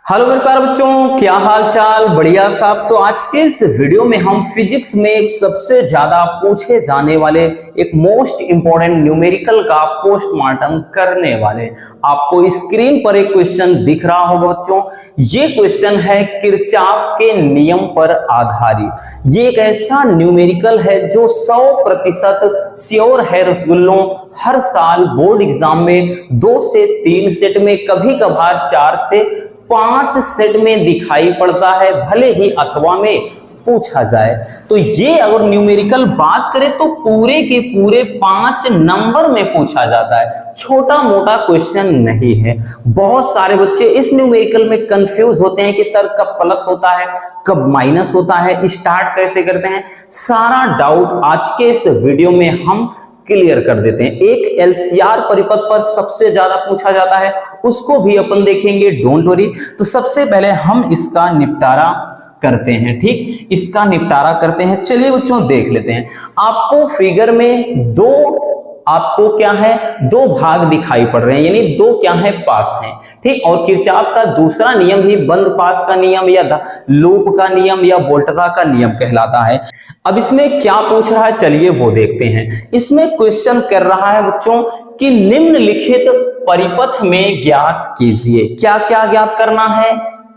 Hello मेरे प्यारे बच्चों, क्या हाल चाल। बढ़िया साहब। तो आज के इस वीडियो में हम फिजिक्स में एक सबसे ज्यादा पूछे जाने वाले एक मोस्ट इंपॉर्टेंट न्यूमेरिकल का पोस्टमार्टम करने वाले। आपको स्क्रीन पर एक क्वेश्चन दिख रहा होगा बच्चों। ये क्वेश्चन है किरचॉफ के नियम पर आधारित। ये एक ऐसा न्यूमेरिकल है जो 100% श्योर है रसगुल्लों, हर साल बोर्ड एग्जाम में 2 से 3 सेट में, कभी कभार 4 से 5 सेट में दिखाई पड़ता है, भले ही अथवा में पूछा जाए। तो ये अगर न्यूमेरिकल बात करें तो पूरे के पूरे 5 नंबर में पूछा जाता है, छोटा मोटा क्वेश्चन नहीं है। बहुत सारे बच्चे इस न्यूमेरिकल में कंफ्यूज होते हैं कि सर कब प्लस होता है, कब माइनस होता है, स्टार्ट कैसे करते हैं। सारा डाउट आज के इस वीडियो में हम क्लियर कर देते हैं। एक एलसीआर परिपथ पर सबसे ज्यादा पूछा जाता है, उसको भी अपन देखेंगे, डोंट वरी। तो सबसे पहले हम इसका निपटारा करते हैं। ठीक, इसका निपटारा करते हैं। चलिए बच्चों देख लेते हैं। आपको फिगर में क्या है, 2 भाग दिखाई पड़ रहे हैं, यानी 2 क्या है, पास हैं। ठीक, और किरचॉफ का दूसरा नियम ही बंद पास का नियम या लूप का नियम या वोल्टरा का नियम कहलाता है। अब इसमें क्या पूछ रहा है, चलिए वो देखते हैं। इसमें क्वेश्चन कर रहा है बच्चों कि निम्नलिखित परिपथ में ज्ञात कीजिए। क्या क्या ज्ञात करना है,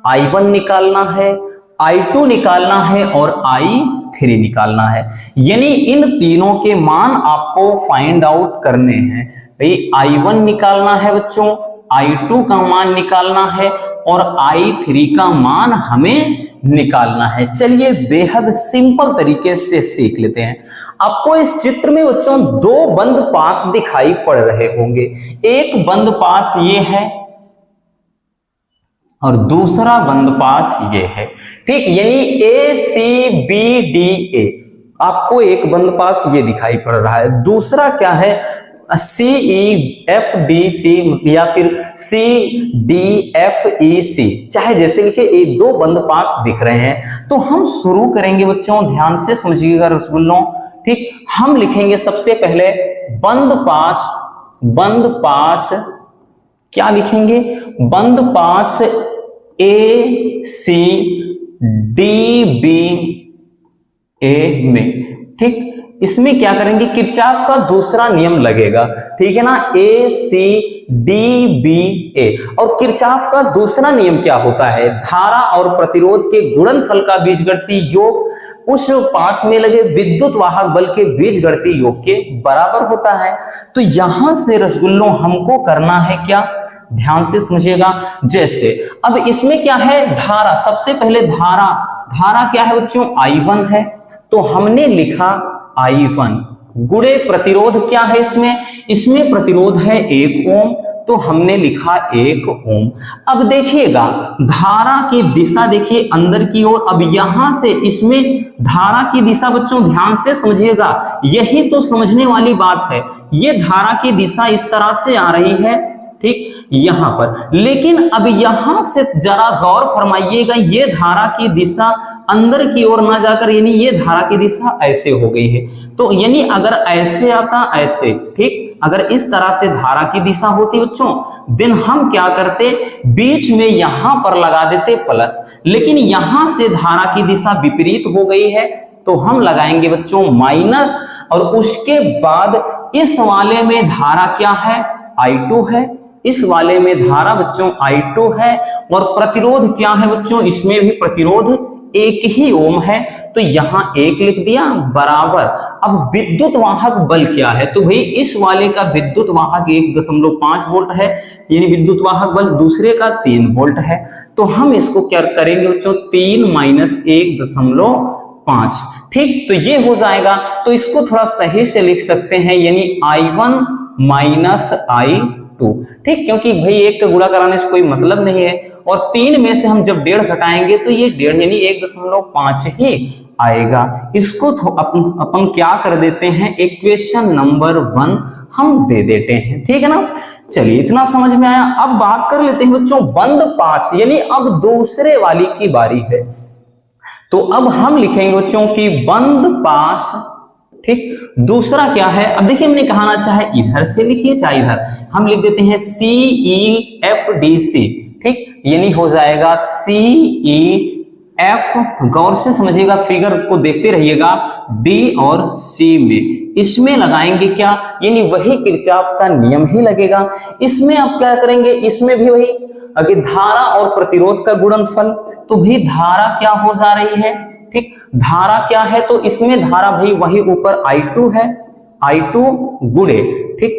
I1 निकालना है, I2 निकालना है और I3 निकालना है। यानी इन तीनों के मान आपको फाइंड आउट करने हैं। भाई I1 निकालना है बच्चों, I2 का मान निकालना है और I3 का मान हमें निकालना है। चलिए बेहद सिंपल तरीके से सीख लेते हैं। आपको इस चित्र में बच्चों 2 बंद पास दिखाई पड़ रहे होंगे। एक बंद पास ये है और दूसरा बंद पास ये है। ठीक, यानी ACBDA, आपको एक बंद पास ये दिखाई पड़ रहा है। दूसरा क्या है, CEFDC या फिर CDFEC, चाहे जैसे लिखे, 1-2 बंद पास दिख रहे हैं। तो हम शुरू करेंगे बच्चों, ध्यान से समझिएगा रसगुल्लों। ठीक, हम लिखेंगे सबसे पहले बंद पास क्या लिखेंगे, बंद पास ACDBA में। ठीक, इसमें क्या करेंगे, किरचॉफ का दूसरा नियम लगेगा। ठीक है ना, ACDBA। और किरचॉफ का दूसरा नियम क्या होता है, धारा और प्रतिरोध के गुणनफल का बीजगणितीय योग उस पास में लगे विद्युत वाहक बल के बीजगणितीय योग के बराबर होता है। तो यहां से रसगुल्लों हमको करना है क्या, ध्यान से समझिएगा। जैसे अब इसमें क्या है, धारा, सबसे पहले धारा क्या है बच्चों, I1 है। तो हमने लिखा I1 गुणे प्रतिरोध क्या है, इसमें प्रतिरोध है 1 ओम, तो हमने लिखा 1 ओम। अब देखिएगा धारा की दिशा देखिए अंदर की ओर। अब यहां से इसमें धारा की दिशा बच्चों ध्यान से समझिएगा, यही तो समझने वाली बात है। ये धारा की दिशा इस तरह से आ रही है, ठीक, यहां पर। लेकिन अब यहां से जरा गौर फरमाइएगा, ये धारा की दिशा अंदर की ओर ना जाकर, यानी ये धारा की दिशा ऐसे हो गई है। तो यानी अगर ऐसे आता, ऐसे, ठीक, अगर इस तरह से धारा की दिशा होती बच्चों, दिन हम क्या करते, बीच में यहां पर लगा देते प्लस। लेकिन यहां से धारा की दिशा विपरीत हो गई है, तो हम लगाएंगे बच्चों माइनस। और उसके बाद इस वाले में धारा क्या है, I2 है। इस वाले में धारा बच्चों I2 है। और प्रतिरोध क्या है बच्चों, इसमें भी प्रतिरोध 1 ही ओम है, तो यहां 1 लिख दिया बराबर। अब विद्युत वाहक बल क्या है, तो भाई इस वाले का विद्युत वाहक 1.5 वोल्ट है, यानी विद्युत वाहक बल, दूसरे का 3 वोल्ट है। तो हम इसको क्या करेंगे बच्चों, 3 - 1.5। ठीक, तो ये हो जाएगा। तो इसको थोड़ा सही से लिख सकते हैं, यानी I1 - I2। ठीक, क्योंकि भाई 1 का गुणा कराने से कोई मतलब नहीं है। और 3 में से हम जब 1.5 घटाएंगे तो ये 1.5 यानी 1.5 ही आएगा। इसको अपन क्या कर देते हैं, इक्वेशन नंबर 1 हम दे देते हैं। ठीक है ना, चलिए इतना समझ में आया। अब बात कर लेते हैं बच्चों बंद पास, यानी अब दूसरे वाली की बारी है। तो अब हम लिखेंगे बच्चों की बंद पास। ठीक, दूसरा क्या है, अब देखिए हमने कहना चाहे इधर से लिखिए चाहे इधर, हम लिख देते हैं CEFDC। ठीक, यानी हो जाएगा CEF। गौर से समझिएगा, फिगर को देखते रहिएगा। D और C में, इसमें लगाएंगे क्या, यानी वही किरचॉफ का नियम ही लगेगा। इसमें आप क्या करेंगे, इसमें भी वही, अगर धारा और प्रतिरोध का गुणनफल, तो भी धारा क्या हो जा रही है, ठीक, धारा क्या है, तो इसमें धारा भाई वही ऊपर I2 है, I2 गुणे, ठीक,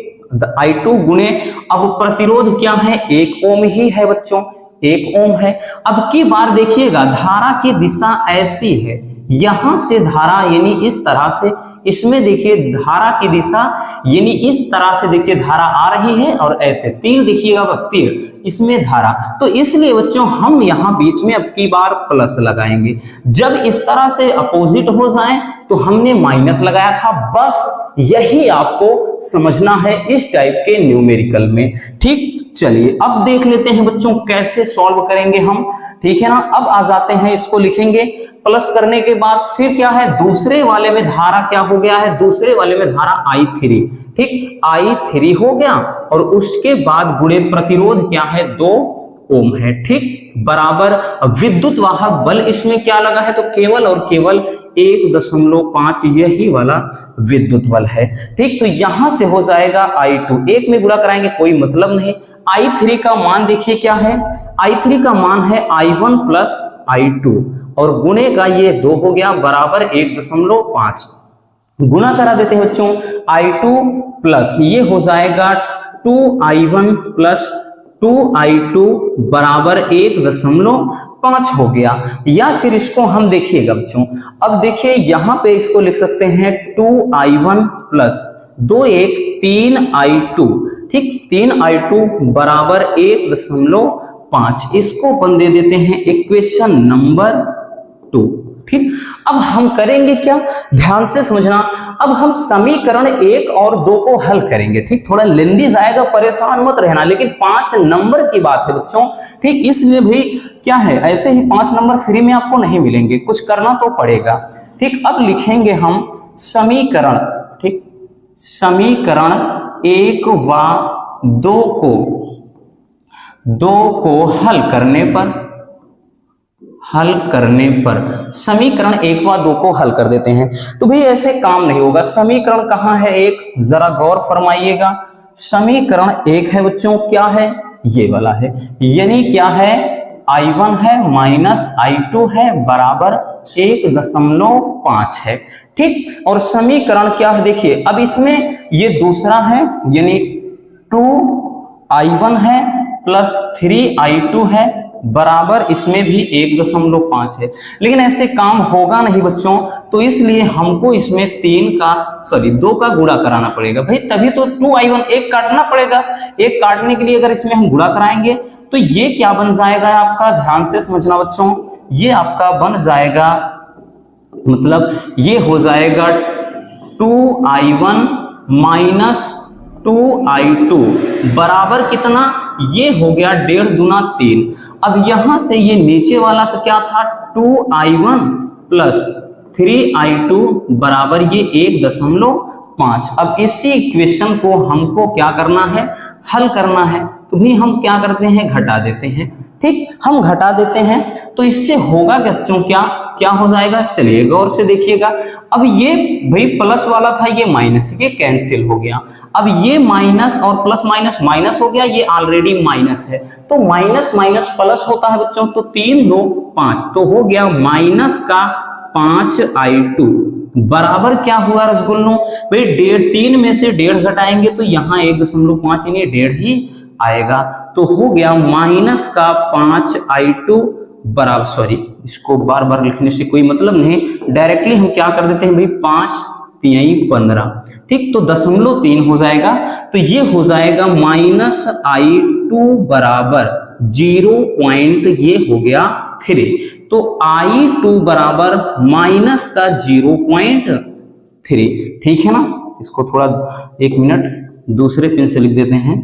I2 गुणे, अब प्रतिरोध क्या है, 1 ओम ही है बच्चों, 1 ओम है। अब की बार देखिएगा, धारा की दिशा ऐसी है, यहां से धारा यानी इस तरह से, इसमें देखिए धारा की दिशा यानी इस तरह से, देखिए धारा आ रही है और ऐसे तीर देखिएगा, बस तीर, इसमें धारा, तो इसलिए बच्चों हम यहां बीच में अब की बार प्लस लगाएंगे। जब इस तरह से अपोजिट हो जाए तो हमने माइनस लगाया था, बस यही आपको समझना है इस टाइप के न्यूमेरिकल में, ठीक। चलिए अब देख लेते हैं बच्चों कैसे सॉल्व करेंगे हम, ठीक है ना। अब आ जाते हैं, इसको लिखेंगे, प्लस करने के बाद फिर क्या है, दूसरे वाले में धारा क्या हो गया है, दूसरे वाले में धारा I3, ठीक, I3 हो गया, और उसके बाद गुणे प्रतिरोध क्या है, 2 ओम है, ठीक, बराबर विद्युत वाहक बल इसमें क्या लगा है, तो केवल और केवल 1.5 यही वाला विद्युत बल है, ठीक। तो यहां से हो जाएगा I2, 1 में गुणा कराएंगे कोई मतलब नहीं। I3 का मान देखिए क्या है, I3 का मान है I1 प्लस I2, और गुणे का ये 2 हो गया, बराबर 1.5 गुना करा देते हैं बच्चों, I2 प्लस ये हो जाएगा 2I1 प्लस 2I2 बराबर 1.5 हो गया। या फिर इसको हम देखिएगा बच्चों, अब देखिए यहां पे इसको लिख सकते हैं 2I1 प्लस 2 1 3I2, ठीक, 3I2 बराबर 1.5, इसको अपन दे देते हैं इक्वेशन नंबर 2, ठीक। अब हम करेंगे क्या, ध्यान से समझना, अब हम समीकरण 1 और 2 को हल करेंगे, ठीक, थोड़ा लेंदी जाएगा, परेशान मत रहना, लेकिन 5 नंबर की बात है बच्चों, ठीक, इसलिए भी क्या है, ऐसे ही 5 नंबर फ्री में आपको नहीं मिलेंगे, कुछ करना तो पड़ेगा, ठीक। अब लिखेंगे हम समीकरण, ठीक, समीकरण 1 व 2 को हल करने पर समीकरण 1 व 2 को हल कर देते हैं। तो भाई ऐसे काम नहीं होगा, समीकरण कहां है 1, जरा गौर फरमाइएगा, समीकरण 1 है बच्चों, क्या है, ये वाला है, यानी क्या है, I1 है माइनस I2 है बराबर 1.5 है, ठीक। और समीकरण क्या है, देखिए अब इसमें ये दूसरा है, यानी 2I1 है प्लस 3I2 है बराबर, इसमें भी 1.5 है, लेकिन ऐसे काम होगा नहीं बच्चों, तो इसलिए हमको इसमें 2 का गुणा कराना पड़ेगा भाई, तभी तो 2I1, 1 काटना पड़ेगा, 1 काटने के लिए अगर इसमें हम गुणा कराएंगे तो ये क्या बन जाएगा आपका, ध्यान से समझना बच्चों, ये आपका बन जाएगा, मतलब ये हो जाएगा 2I1 माइनस 2I2 बराबर कितना, ये हो गया 1.5 दूना 3। अब यहां से ये नीचे वाला तो क्या था, 2I1 प्लस 3I2 बराबर ये 1.5। अब इसी इक्वेशन को हमको क्या करना है, हल करना है, तो भी हम क्या करते हैं, घटा देते हैं, ठीक, हम घटा देते हैं, तो इससे होगा बच्चों क्या हो जाएगा, चलिए गौर से देखिएगा। अब ये भाई प्लस वाला था, ये माइनस, ये कैंसिल हो गया, अब ये माइनस और प्लस माइनस माइनस हो गया, ये ऑलरेडी माइनस है, तो माइनस माइनस प्लस होता है बच्चों, तो 3 2 5, तो हो गया माइनस का 5I2 बराबर क्या हुआ रसगुल्लों, भाई 3 में से 1.5 घटाएंगे तो यहाँ 1.5 यानी 1.5 ही आएगा, तो हो गया माइनस का 5I2 बराबर, सॉरी इसको बार बार लिखने से कोई मतलब नहीं, डायरेक्टली हम क्या कर देते हैं भाई, 5 3 15, ठीक, तो 0.3 हो जाएगा, तो ये हो जाएगा माइनस I2 बराबर 0. ये हो गया 3, तो I2 बराबर माइनस का 0.3, ठीक है ना। इसको थोड़ा 1 मिनट दूसरे पेन से लिख देते हैं,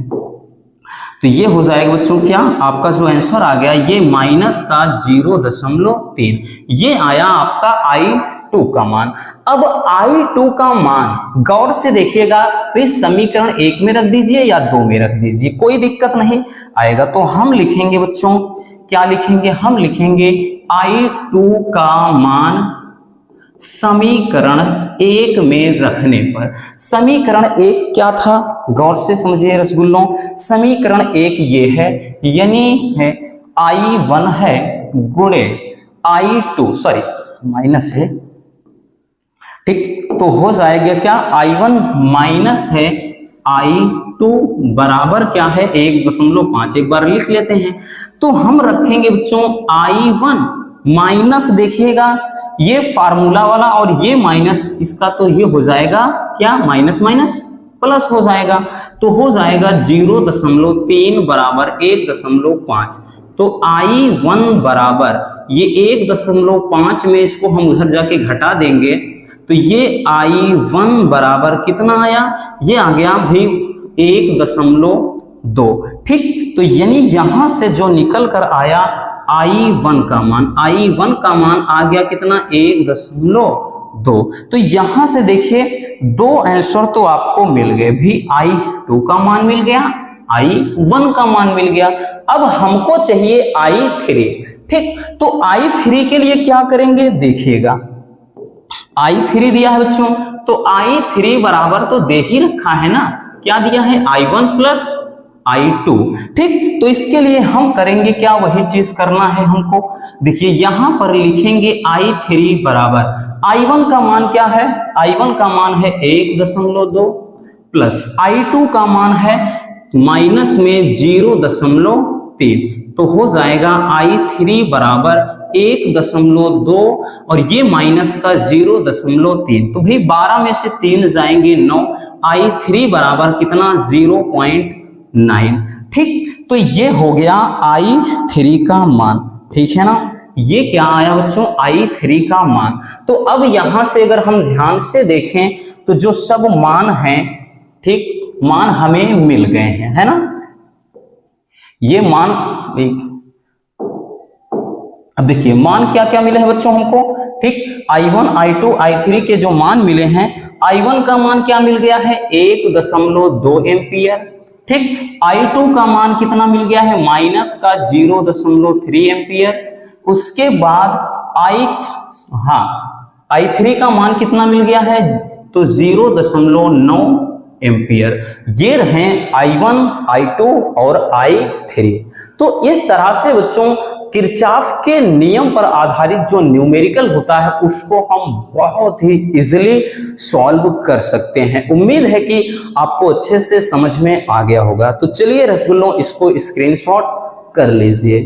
तो ये हो जाएगा बच्चों, क्या आपका जो आंसर आ गया, ये माइनस का 0.3, ये आया आपका I2 का मान। अब I2 का मान गौर से देखिएगा, भाई समीकरण 1 में रख दीजिए या 2 में रख दीजिए, कोई दिक्कत नहीं आएगा। तो हम लिखेंगे बच्चों क्या लिखेंगे, हम लिखेंगे I2 का मान समीकरण 1 में रखने पर। समीकरण 1 क्या था, गौर से समझिए रसगुल्लों। समीकरण 1 ये है, यानी है I1 है गुणे I2, सॉरी माइनस है, ठीक, तो हो जाएगा क्या, I1 माइनस है I2 बराबर क्या है 1.5। एक बार लिख लेते हैं, तो हम रखेंगे बच्चों I1 माइनस, देखिएगा ये फार्मूला वाला और ये माइनस, इसका तो ये हो जाएगा क्या, माइनस माइनस प्लस हो जाएगा, तो हो जाएगा 0.3 बराबर 1.5। तो I1 बराबर ये 1.5 में इसको हम उधर जाके घटा देंगे, तो ये I1 बराबर कितना आया, ये आ गया भाई 1.2। ठीक, तो यानी यहां से जो निकल कर आया I1 का मान आ गया कितना, 1.2। तो यहां से देखिए दो आंसर तो आपको मिल गए भी, I2 का मान मिल गया, I1 का मान मिल गया। अब हमको चाहिए I3। ठीक, तो I3 के लिए क्या करेंगे, देखिएगा I3 दिया है बच्चों, तो I3 बराबर तो दे ही रखा है ना, क्या दिया है, I1 प्लस I2। ठीक, तो इसके लिए हम करेंगे क्या, वही चीज करना है हमको। देखिए यहां पर लिखेंगे I3 बराबर, I1 का मान क्या है, I1 का मान है 1.2 प्लस I2 का मान है माइनस में 0.3, तो हो जाएगा I3 बराबर 1.2 और ये माइनस का 0.3, तो भाई 12 में से 3 जाएंगे 9, I3 बराबर कितना, 0.9। ठीक, तो ये हो गया I3 का मान, ठीक है ना, ये क्या आया बच्चों, I3 का मान। तो अब यहां से अगर हम ध्यान से देखें तो जो सब मान हैं, ठीक, मान हमें मिल गए हैं, है ना, ये मान, अब देखिए मान क्या क्या मिले हैं बच्चों हमको। ठीक, I1 I2 I3 के जो मान मिले हैं, I1 का मान क्या मिल गया है, 1.2 एम्पियर। ठीक, I2 का मान कितना मिल गया है, माइनस का 0.3 एम्पियर। उसके बाद I3 का मान कितना मिल गया है, तो 0.9 एम्पियर। ये रहे I1 I2 और I3। तो इस तरह से बच्चों किरचॉफ के नियम पर आधारित जो न्यूमेरिकल होता है उसको हम बहुत ही इजीली सॉल्व कर सकते हैं। उम्मीद है कि आपको अच्छे से समझ में आ गया होगा। तो चलिए रसगुल्लों, इसको स्क्रीनशॉट कर लीजिए।